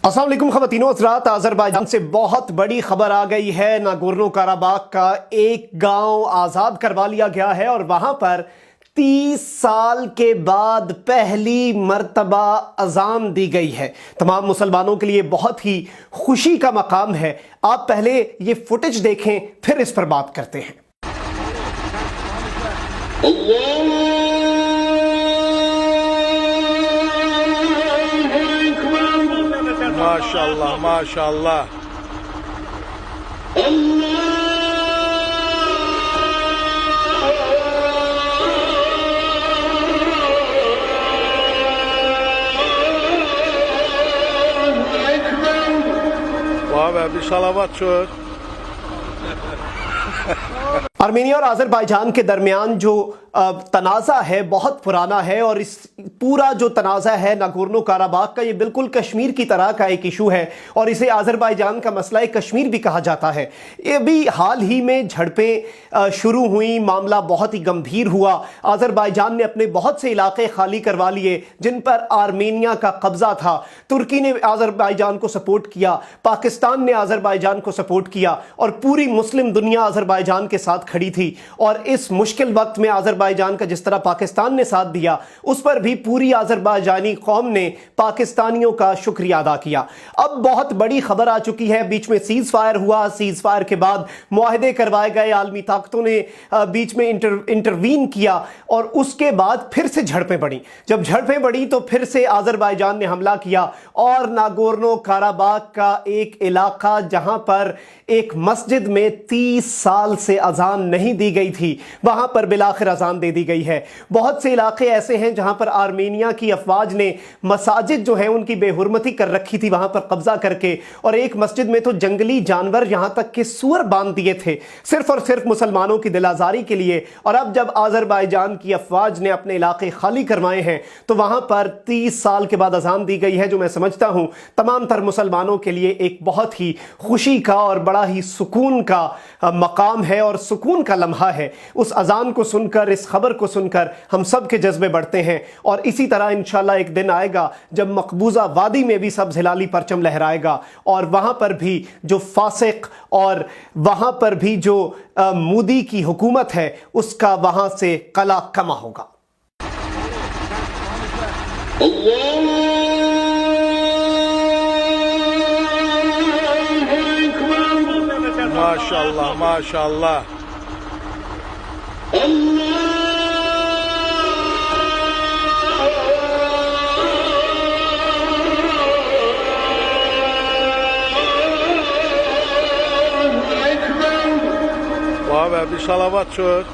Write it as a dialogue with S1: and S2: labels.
S1: अस्सलाम वालेकुम ख़वातीनो हज़रात, अज़रबैजान से बहुत बड़ी खबर आ गई है। नागोर्नो काराबाख का एक गांव आज़ाद करवा लिया गया है और वहां पर 30 साल के बाद पहली मर्तबा अज़ान दी गई है। तमाम मुसलमानों के लिए बहुत ही खुशी का मकाम है। आप पहले ये फुटेज देखें, फिर इस पर बात करते हैं।
S2: माशाअल्लाह माशाअल्लाह। वाह भी सलावत छोड़।
S1: आर्मेनिया और आज़रबाईजान के दरमियान जो तनाज़ा है बहुत पुराना है और इस पूरा जो तनाज़ा है नागोर्नो काराबाख का, ये बिल्कुल कश्मीर की तरह का एक इशू है और इसे आज़रबाईजान का मसला कश्मीर भी कहा जाता है। ये भी हाल ही में झड़पें शुरू हुई, मामला बहुत ही गंभीर हुआ। आज़रबाईजान ने अपने बहुत से इलाके खाली करवा लिए जिन पर आर्मेनिया का कब्ज़ा था। तुर्की ने आज़रबाईजान को सपोर्ट किया, पाकिस्तान ने आज़रबाईजान को सपोर्ट किया और पूरी मुस्लिम दुनिया आज़रबाईजान के साथ खड़ी थी। और इस मुश्किल वक्त में आज़रबाईजान का जिस तरह पाकिस्तान ने साथ दिया, उस पर भी पूरी आज़रबाईजानी कौम ने पाकिस्तानियों का शुक्रिया अदा किया। अब बहुत बड़ी खबर आ चुकी है। बीच में सीज फायर हुआ, सीज फायर के बाद मुआहदे करवाए गए, आलमी ताकतों ने बीच में इंटरवीन किया और उसके बाद फिर से झड़पें बढ़ी। जब झड़पें बढ़ी तो फिर से आज़रबाईजान ने हमला किया और नागोर्नो काराबाख का एक इलाका जहां पर एक मस्जिद में 30 साल से अजान नहीं दी गई थी, वहां पर बिलाखिर अजान दे दी गई है। बहुत से इलाके ऐसे हैं जहां पर आर्मेनिया की अफवाज ने मसाजिद जो है उनकी बेहुरमती कर रखी थी, वहां पर कब्जा करके, और एक मस्जिद में तो जंगली जानवर यहां तक के सूअर बांध दिए थे सिर्फ और सिर्फ मुसलमानों की दिलाजारी के लिए। और अब जब आज़रबाईजान की अफवाज ने अपने इलाके खाली करवाए हैं तो वहां पर 30 साल के बाद अजान दी गई है, जो मैं समझता हूं तमाम तर मुसलमानों के लिए एक बहुत ही खुशी का और बड़ा ही सुकून का मकाम है और सुकून का लम्हा है। उस अजान को सुनकर, इस खबर को सुनकर हम सब के जज्बे बढ़ते हैं और इसी तरह इंशाल्लाह एक दिन आएगा जब मकबूजा वादी में भी सब्ज़ हिलाली परचम लहराएगा और वहां पर भी जो फासिक और वहां पर भी जो मोदी की हुकूमत है उसका वहां से कला कमा होगा।
S2: माशाअल्लाह माशाअल्लाह। वाह भी सलावत छोड़।